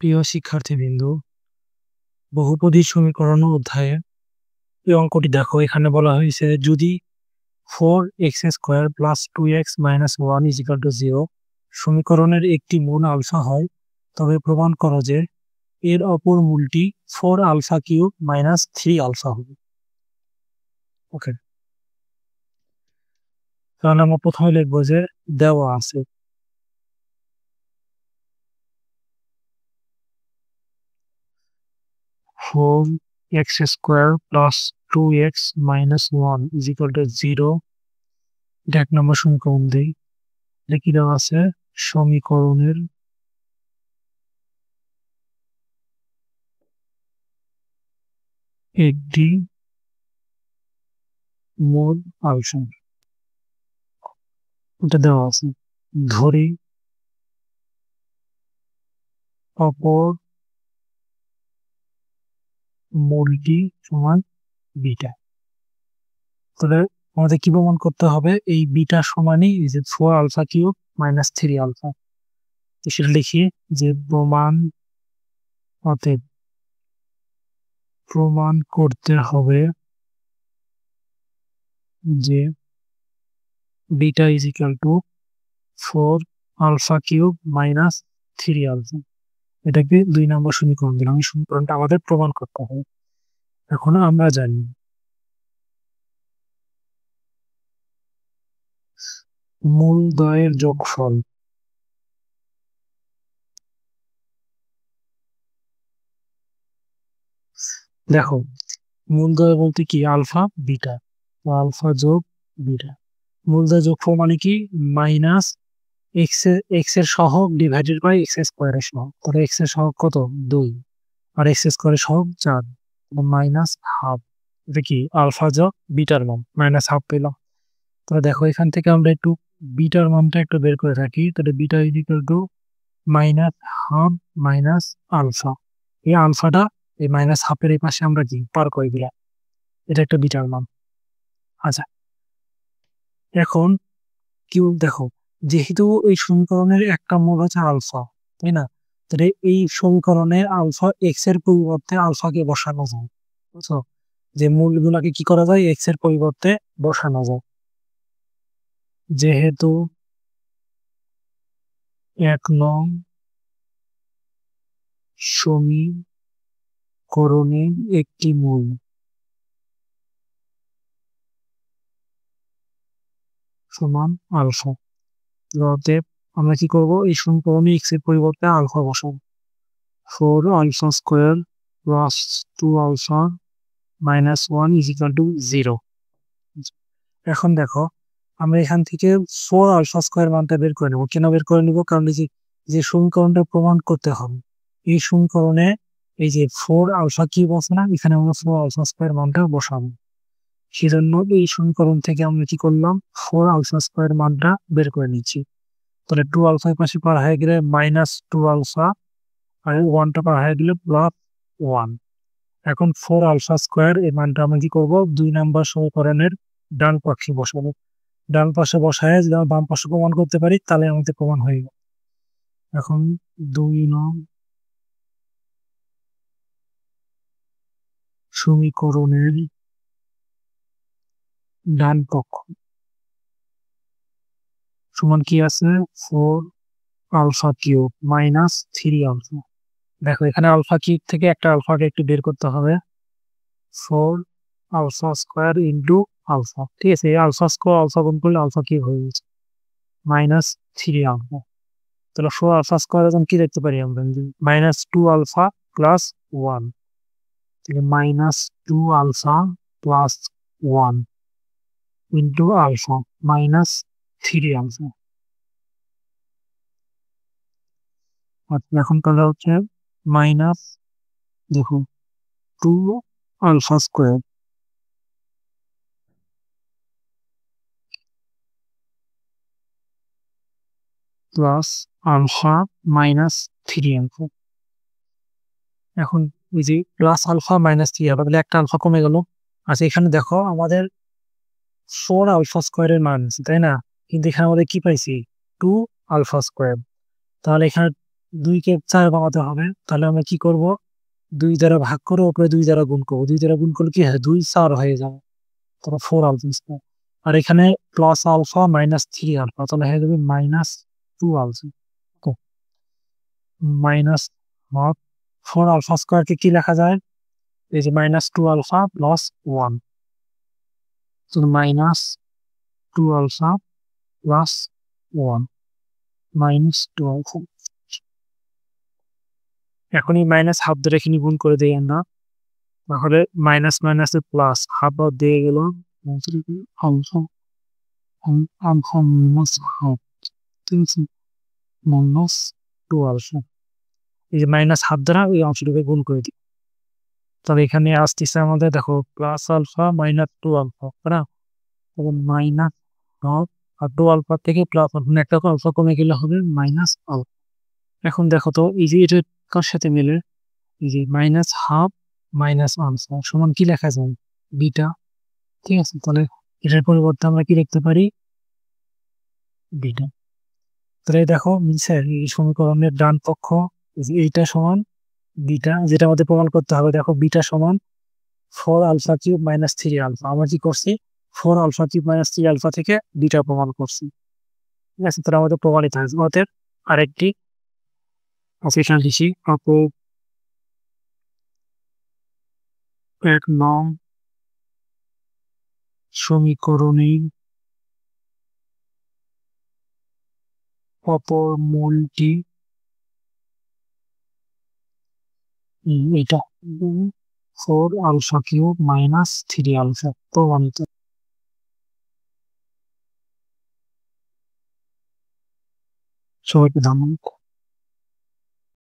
প্রিয় শিক্ষার্থীবৃন্দু, বহুপদী সমীকরণ অধ্যায়ে এই অঙ্কটি দেখো। এখানে বলা হয়েছে যদি 4x² + 2x - 1 = 0 সমীকরণের একটি মূল আলফা হয়, তবে প্রমাণ করো যে এর অপর মূলটি 4α³ - 3α হবে। ওকে, কারণ আমরা প্রথমে লিখবো যে দেওয়া আছে 4x² + 2x - 1 = 0। এটা 1 নম্বর সমীকরণ দেই। কি দেওয়া আছে? সমীকরণের একটি মূল আলফা, এটা দেওয়া আছে। ধরি অপর মূলটি সমান বিটা। তাহলে আমাদের কি প্রমাণ করতে হবে? এই বিটা সমানই এই যে 4α³ - 3α। তো সেটা লিখি যে প্রমাণ করতে হবে যে বিটা = 4α³ - 3α। এটাকে 2 নম্বর সমীকরণ দিলাম। এই সমীকরণটা আমাদের প্রমাণ করতে হবে। এখন আমরা জানি মূলদ্বয়ের যোগফল দেখো, মূলদ্বয় বলতে কি? আলফা বিটা, আলফা যোগ বিটা। মূলদ্বয় যোগফল মানে কি? মাইনাস এক্স এর সহগ ডিভাইডেড বাই x² এর সহগ। তাহলে x এর সহগ কত? 2, আর x² এর সহগ 4, -12। এটা কি? আলফা যোগ বিটার মান, -12 পেলাম। তাহলে দেখো, এখান থেকে আমরা একটু বিটার মানটা একটু বের করে রাখি। তাহলে বিটা -12 আলফা। এই আলফাটা এই -12 এই পাশে আমরা কি পার করে দিলাম। এটা একটা বিটার মান। আচ্ছা, এখন কি দেখো, যেহেতু এই সমীকরণের একটা মূল হচ্ছে আলফা, তাই না? তাহলে এই সমীকরণে আলফা এক্স এর পরিবর্তে আলফাকে বসানো যায়, বুঝছো? যে মূলগুলাকে কি করা যায়? এক্স এর পরিবর্তে বসানো যায়। যেহেতু 1 নং সমীকরণের একটি মূল সমান আলফা, অতএব আমরা কি করব? এই সমীকরণে এক্স এর পরিবর্তে আলফা বসাবো। 4α² + 2α - 1 = 0। এখন দেখো, আমরা এখান থেকে 4α² মানটা বের করে নেব। কেন বের করে নেব? কারণ এই যে সমীকরণটা প্রমাণ করতে হবে, এই সমীকরণে এই যে 4α³ আছে না, এখানে আমরা 4α² মানটা বসাবো। সেজন্য এই সমীকরণ থেকে আমরা কি করলাম? 4α² মানটা বের করে নিচ্ছি। তাহলে 2α পাশে পার হয়ে গেলে -2α, আর 1টা পার হয়ে গেলে +1। এখন 4α² এই মানটা আমরা কি করব? 2 নাম্বার সমীকরণের ডান পাশে বসাবো। ডান পাশে বসায় যদি আমরা বাম পাশে প্রমাণ করতে পারি, তাহলে আমাদের প্রমাণ হয়ে গেল। এখন 2 নং সমীকরণের ডান পক্ষ সমান কি আছে? 4α³ - 3α। দেখো, এখানে α³ থেকে একটা আলফাকে একটু বের করতে হবে। 4α² ইন্টু আলফা, ঠিক আছে? এই α² আলফা গুণ করলে α³ হয়ে গেছে -3α। তাহলে 4α² এখন কি দেখতে পারি আমরা? -2α + 1, তাহলে -2α + 1 ইন্টু আলফা -3α। এখন তাহলে হচ্ছে মাইনাস, দেখো, 2α² প্লাস আলফা -3α। এখন ওই যে প্লাস আলফা -3α, তাহলে একটা আলফা কমে গেল। আচ্ছা, এখানে দেখো আমাদের 4α² এর মান আছে, তাই না? কিন্তু এখানে আমাদের কি পাইছি? 2α²। তাহলে এখানে 2 কে 4 বানাতে হবে, তাহলে আমরা কি করব, 2 দ্বারা ভাগ করে উপরে 2 দ্বারা গুণ করব। 2 দ্বারা গুণ করলে কি হয়, 2 4 হয়ে যাবে, তারপর 4 আলফা স্কয়ার। আর এখানে প্লাস আলফা মাইনাস 3 আলফা, তাহলে হয়ে যাবে মাইনাস 2 আলফা। ওকে, মাইনাস 4 আলফা স্কয়ারকে কি লেখা যায়, এই যে মাইনাস 2 আলফা প্লাস 1, তো minus 2 alpha plus 1 minus 2 alpha. এখন এই মাইনাস হাফ ধরে এখানে গুণ করে দেই আমরা, তাহলে মাইনাস মাইনাসে প্লাস, হাফ আউট দিয়ে গেল আলফা, আলফা মাইনাস হাফ, ঠিক আছে, মাইনাস 2 আলফা। এই যে মাইনাস হাফ দ্বারা ওই অংশটুকু গুণ করে দিই, তাহলে এখানে আসতেছে আমাদের দেখো প্লাস আলফা মাইনাস 2 আলফা, তাই না, তবে মাইনাস হাফ আর 2 আলফা থেকে প্লাস একটা আলফা কমে গেলে হবে মাইনাস আলফা। এখন দেখো তো এই যে এটা কার সাথে মিলে, এই যে মাইনাস হাফ মাইনাস আলফা সমান কি লেখা যায়, বিটা, ঠিক আছে, তাহলে এটার পরিবর্তে আমরা কি লিখতে পারি, বিটা। তাহলে দেখো মিলছে, এই সমীকরণের ডান পক্ষ এইটা সমান বিটা, যেটা আমাদের প্রমাণ করতে হবে। দেখো বিটা সমান 4 আলফা কিউব মাইনাস 3 আলফা, আমরা কি করছি 4 আলফা কিউব মাইনাস 3 আলফা থেকে বিটা প্রমাণ করছি, ঠিক আছে, তাহলে আমাদের প্রমাণিত হয়েছে। আমাদের আরেকটি অপশন লিখি, অপর 1 নং সমীকরণের অপর মূলটি এটা 4 আলফা কিউব মাইনাস 3 আলফা প্রমাণিত। সবাইকে ধন্যবাদ।